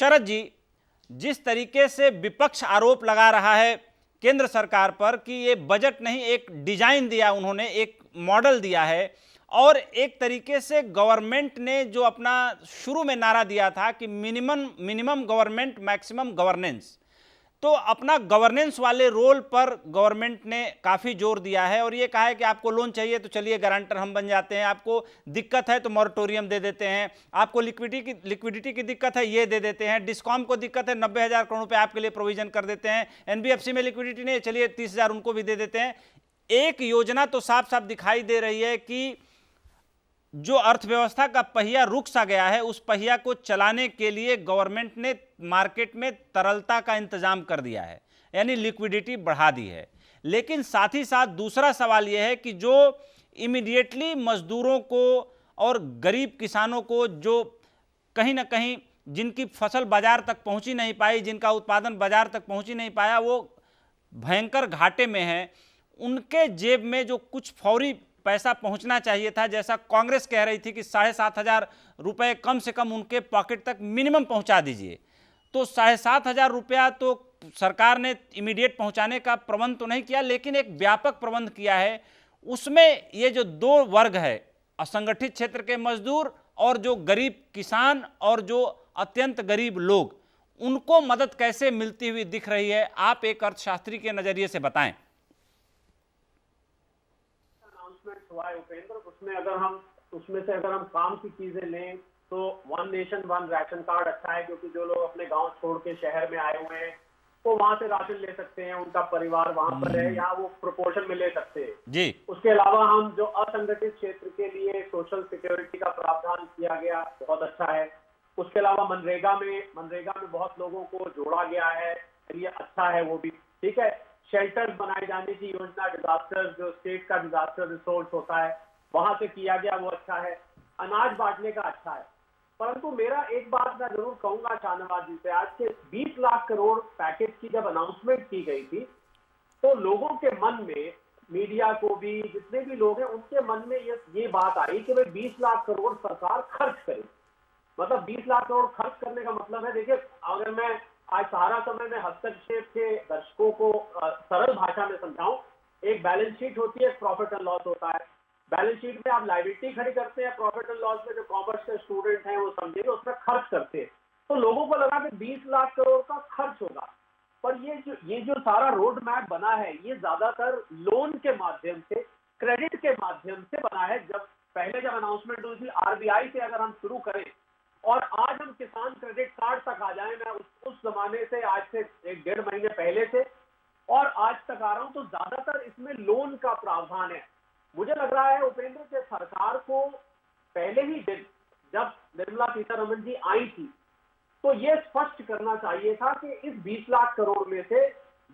शरद जी, जिस तरीके से विपक्ष आरोप लगा रहा है केंद्र सरकार पर कि ये बजट नहीं, एक डिजाइन दिया उन्होंने, एक मॉडल दिया है, और एक तरीके से गवर्नमेंट ने जो अपना शुरू में नारा दिया था कि मिनिमम गवर्नमेंट मैक्सिमम गवर्नेंस, तो अपना गवर्नेंस वाले रोल पर गवर्नमेंट ने काफ़ी जोर दिया है और ये कहा है कि आपको लोन चाहिए तो चलिए गारंटर हम बन जाते हैं, आपको दिक्कत है तो मॉरेटोरियम दे देते हैं, आपको लिक्विडिटी की दिक्कत है ये दे देते हैं, डिस्कॉम को दिक्कत है 90,000 करोड़ रुपए आपके लिए प्रोविजन कर देते हैं, एनबीएफसी में लिक्विडिटी नहीं है चलिए 30,000 उनको भी दे देते हैं। एक योजना तो साफ साफ दिखाई दे रही है कि जो अर्थव्यवस्था का पहिया रुक सा गया है, उस पहिया को चलाने के लिए गवर्नमेंट ने मार्केट में तरलता का इंतजाम कर दिया है, यानी लिक्विडिटी बढ़ा दी है। लेकिन साथ ही साथ दूसरा सवाल यह है कि जो इमीडिएटली मजदूरों को और गरीब किसानों को, जो कहीं ना कहीं जिनकी फसल बाजार तक पहुंची नहीं पाई, जिनका उत्पादन बाजार तक पहुंची नहीं पाया, वो भयंकर घाटे में है, उनके जेब में जो कुछ फौरी पैसा पहुंचना चाहिए था, जैसा कांग्रेस कह रही थी कि 7,500 रुपए कम से कम उनके पॉकेट तक मिनिमम पहुंचा दीजिए, तो 7,500 रुपया तो सरकार ने इमीडिएट पहुंचाने का प्रबंध तो नहीं किया, लेकिन एक व्यापक प्रबंध किया है। उसमें ये जो दो वर्ग है, असंगठित क्षेत्र के मजदूर और जो गरीब किसान और जो अत्यंत गरीब लोग, उनको मदद कैसे मिलती हुई दिख रही है, आप एक अर्थशास्त्री के नजरिए से बताएं। हुआ है उपेंद्र, उसमें से अगर हम काम की चीजें लें तो one nation one ration card अच्छा है, क्योंकि जो लोग अपने गांव छोड़ के शहर में आए हुए हैं वो वहां से राशन ले सकते हैं, उनका परिवार वहां पर है, यहाँ वो प्रोपोर्शन में ले सकते हैं जी। उसके अलावा हम जो असंगठित क्षेत्र के लिए सोशल सिक्योरिटी का प्रावधान किया गया, बहुत अच्छा है। उसके अलावा मनरेगा में बहुत लोगों को जोड़ा गया है, ये अच्छा है, वो भी ठीक है। शेल्टर्स बनाए जाने की योजना, डिजास्टर जो स्टेट का डिजास्टर रिसोर्स होता है वहां से किया गया, वो अच्छा है। अनाज बांटने का अच्छा है। परंतु मेरा एक बात मैं जरूर कहूंगा शाहनवाज जी से, आज के 20 लाख करोड़ पैकेज की जब अनाउंसमेंट की गई थी तो लोगों के मन में, मीडिया को भी, जितने भी लोग हैं उनके मन में ये बात आई कि भाई 20 लाख करोड़ सरकार खर्च करे। मतलब 20 लाख करोड़ खर्च करने का मतलब है, देखिए अगर मैं आज सारा समय में हस्तक्षेप के दर्शकों को सरल भाषा में समझाऊं, एक बैलेंस शीट होती है, प्रॉफिट एंड लॉस होता है। बैलेंस शीट में आप लायबिलिटी खड़ी करते हैं, प्रॉफिट एंड लॉस में जो कॉमर्स के स्टूडेंट हैं वो समझेंगे उसमें खर्च करते हैं। तो लोगों को लगा कि 20 लाख करोड़ का खर्च होगा, पर ये जो सारा रोड मैप बना है ये ज्यादातर लोन के माध्यम से, क्रेडिट के माध्यम से बना है। जब अनाउंसमेंट हुई थी आरबीआई से अगर हम शुरू करें और आज हम किसान क्रेडिट कार्ड तक आ जाए, मैं उस जमाने से, आज से 1-1.5 महीने पहले से और आज तक आ रहा हूं, तो ज्यादातर इसमें लोन का प्रावधान है। मुझे लग रहा है उपेंद्र के सरकार को पहले ही दिन जब निर्मला सीतारमण जी आई थी तो ये स्पष्ट करना चाहिए था कि इस 20 लाख करोड़ में से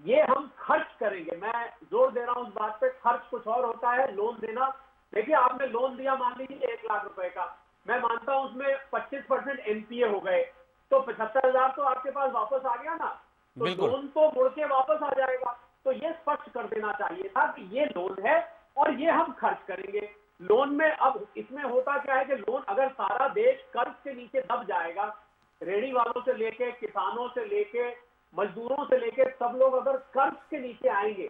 ये हम खर्च करेंगे। मैं जोर दे रहा हूं उस बात पे, खर्च कुछ और होता है, लोन देना। देखिए आपने लोन दिया मान लीजिए 1 लाख रुपए का, मैं मानता हूं उसमें 25% एनपीए हो गए तो 75,000 तो आपके पास वापस आ गया ना, तो लोन तो मुड़ के वापस आ जाएगा। तो ये स्पष्ट कर देना चाहिए था कि ये लोन है और ये हम खर्च करेंगे। लोन में अब इसमें होता क्या है कि लोन, अगर सारा देश कर्ज के नीचे दब जाएगा, रेहड़ी वालों से लेके, किसानों से लेके, मजदूरों से लेके सब लोग अगर कर्ज के नीचे आएंगे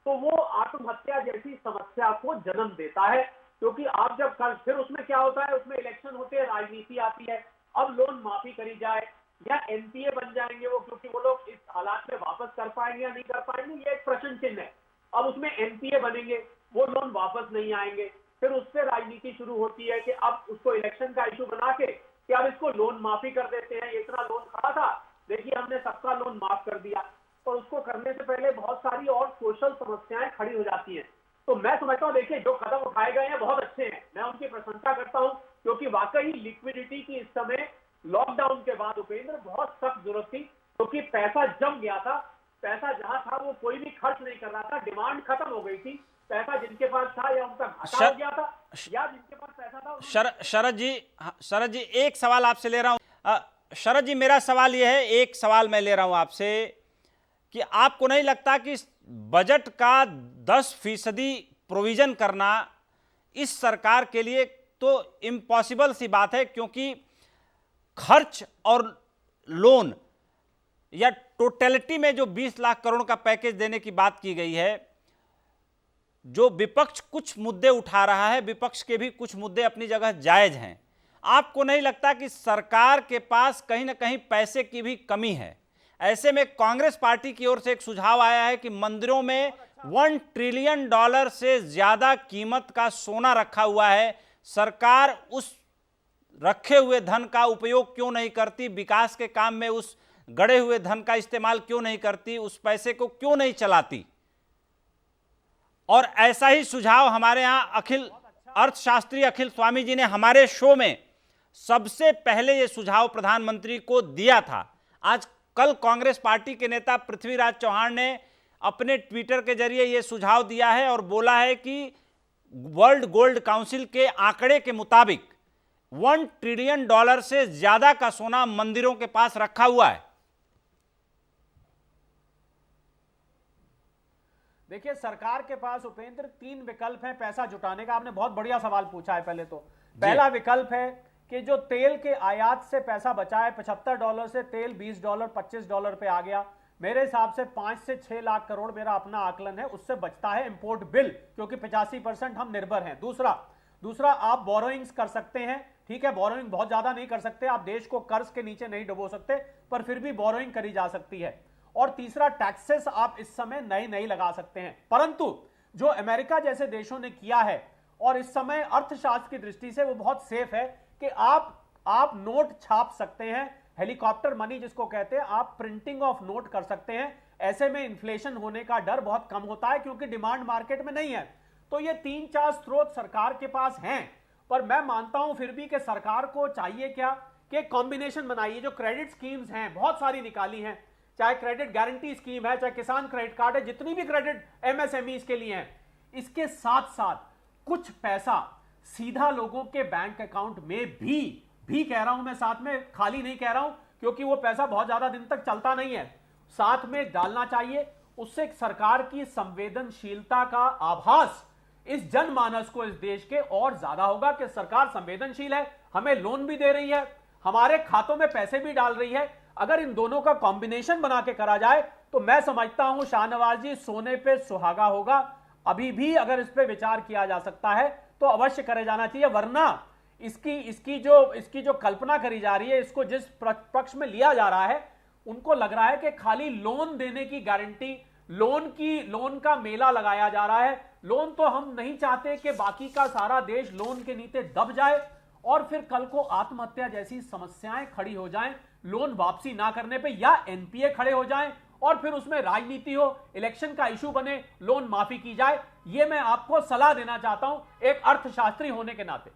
तो वो आत्महत्या जैसी समस्या को जन्म देता है। क्योंकि आप जब कर्ज, फिर उसमें क्या होता है, उसमें इलेक्शन होते हैं, राजनीति आती है, अब लोन माफी करी जाए या एनपीए बन जाएंगे वो, क्योंकि वो लोग इस हालात में वापस कर पाएंगे या नहीं कर पाएंगे, ये एक प्रश्न चिन्ह है। अब उसमें एनपीए बनेंगे, वो लोन वापस नहीं आएंगे, फिर उससे राजनीति शुरू होती है कि अब उसको इलेक्शन का इशू बना के कि अब इसको लोन माफी कर देते हैं, इतना लोन खड़ा था, देखिए हमने सबका लोन माफ कर दिया। और उसको करने से पहले बहुत सारी और सोशल समस्याएं खड़ी हो जाती हैं। तो मैं समझता हूं, देखिए जो कदम उठाए गए हैं बहुत अच्छे हैं, मैं उनकी प्रशंसा करता हूं, क्योंकि वाकई लिक्विडिटी की इस समय लॉकडाउन के बाद उपेंद्र बहुत सख्त जरूरत थी, क्योंकि पैसा जम गया था। पैसा जहां था वो कोई भी खर्च नहीं कर रहा था, डिमांड खत्म हो गई थी, पैसा जिनके पास था या उनका घाटा हो गया था या जिनके पास पैसा था। शरद जी एक सवाल आपसे ले रहा हूं। शरद जी मेरा सवाल यह है, एक सवाल मैं ले रहा हूं आपसे कि आपको नहीं लगता कि बजट का 10% प्रोविजन करना इस सरकार के लिए तो इम्पॉसिबल सी बात है, क्योंकि खर्च और लोन या टोटलिटी में जो 20 लाख करोड़ का पैकेज देने की बात की गई है, जो विपक्ष कुछ मुद्दे उठा रहा है, विपक्ष के भी कुछ मुद्दे अपनी जगह जायज हैं। आपको नहीं लगता कि सरकार के पास कहीं ना कहीं पैसे की भी कमी है? ऐसे में कांग्रेस पार्टी की ओर से एक सुझाव आया है कि मंदिरों में $1 ट्रिलियन से ज्यादा कीमत का सोना रखा हुआ है, सरकार उस रखे हुए धन का उपयोग क्यों नहीं करती, विकास के काम में उस गड़े हुए धन का इस्तेमाल क्यों नहीं करती, उस पैसे को क्यों नहीं चलाती? और ऐसा ही सुझाव हमारे यहां अखिल अर्थशास्त्री अखिल स्वामी जी ने हमारे शो में सबसे पहले यह सुझाव प्रधानमंत्री को दिया था। आज कल कांग्रेस पार्टी के नेता पृथ्वीराज चौहान ने अपने ट्विटर के जरिए यह सुझाव दिया है और बोला है कि वर्ल्ड गोल्ड काउंसिल के आंकड़े के मुताबिक $1 ट्रिलियन से ज्यादा का सोना मंदिरों के पास रखा हुआ है। देखिए, सरकार के पास उपेंद्र 3 विकल्प हैं पैसा जुटाने का। आपने बहुत बढ़िया सवाल पूछा है। पहला विकल्प है कि जो तेल के आयात से पैसा बचा है, $75 से तेल $20 $25 पे आ गया। मेरे हिसाब से 5 से 6 लाख करोड़ मेरा अपना आकलन है, उससे बचता है इंपोर्ट बिल, क्योंकि 85% हम निर्भर हैं। दूसरा आप बोरोइंग्स कर सकते हैं। ठीक है, बोरोइंग बहुत ज्यादा नहीं कर सकते, आप देश को कर्ज के नीचे नहीं डुबो सकते, पर फिर भी बोरोइंग करी जा सकती है। और तीसरा, टैक्सेस आप इस समय नए लगा सकते हैं। परंतु जो अमेरिका जैसे देशों ने किया है और इस समय अर्थशास्त्र की दृष्टि से वो बहुत सेफ है कि आप नोट छाप सकते हैं, हेलीकॉप्टर मनी जिसको कहते हैं, आप प्रिंटिंग ऑफ नोट कर सकते हैं। ऐसे में इन्फ्लेशन होने का डर बहुत कम होता है, क्योंकि डिमांड मार्केट में नहीं है। तो ये 3-4 स्रोत सरकार के पास हैं, पर मैं मानता हूं फिर भी कि सरकार को चाहिए क्या कि कॉम्बिनेशन बनाइए। जो क्रेडिट स्कीम्स हैं बहुत सारी निकाली हैं, चाहे क्रेडिट गारंटी स्कीम है, चाहे किसान क्रेडिट कार्ड है, जितनी भी क्रेडिट एमएसएमई के लिए हैं, इसके साथ साथ कुछ पैसा सीधा लोगों के बैंक अकाउंट में भी कह रहा हूं मैं, साथ में खाली नहीं कह रहा हूं, क्योंकि वो पैसा बहुत ज्यादा दिन तक चलता नहीं है, साथ में डालना चाहिए। उससे सरकार की संवेदनशीलता का आभास इस जनमानस को, इस देश के, और ज्यादा होगा कि सरकार संवेदनशील है, हमें लोन भी दे रही है, हमारे खातों में पैसे भी डाल रही है। अगर इन दोनों का कॉम्बिनेशन बना के करा जाए तो मैं समझता हूं शाहनवाज जी, सोने पे सुहागा होगा। अभी भी अगर इस पे विचार किया जा सकता है तो अवश्य करे जाना चाहिए, वरना इसकी जो कल्पना करी जा रही है, इसको जिस पक्ष में लिया जा रहा है, उनको लग रहा है कि खाली लोन देने की गारंटी, लोन का मेला लगाया जा रहा है। लोन तो हम नहीं चाहते कि बाकी का सारा देश लोन के नीचे दब जाए और फिर कल को आत्महत्या जैसी समस्याएं खड़ी हो जाएं, लोन वापसी ना करने पे, या एनपीए खड़े हो जाएं और फिर उसमें राजनीति हो, इलेक्शन का इशू बने, लोन माफी की जाए। ये मैं आपको सलाह देना चाहता हूं एक अर्थशास्त्री होने के नाते।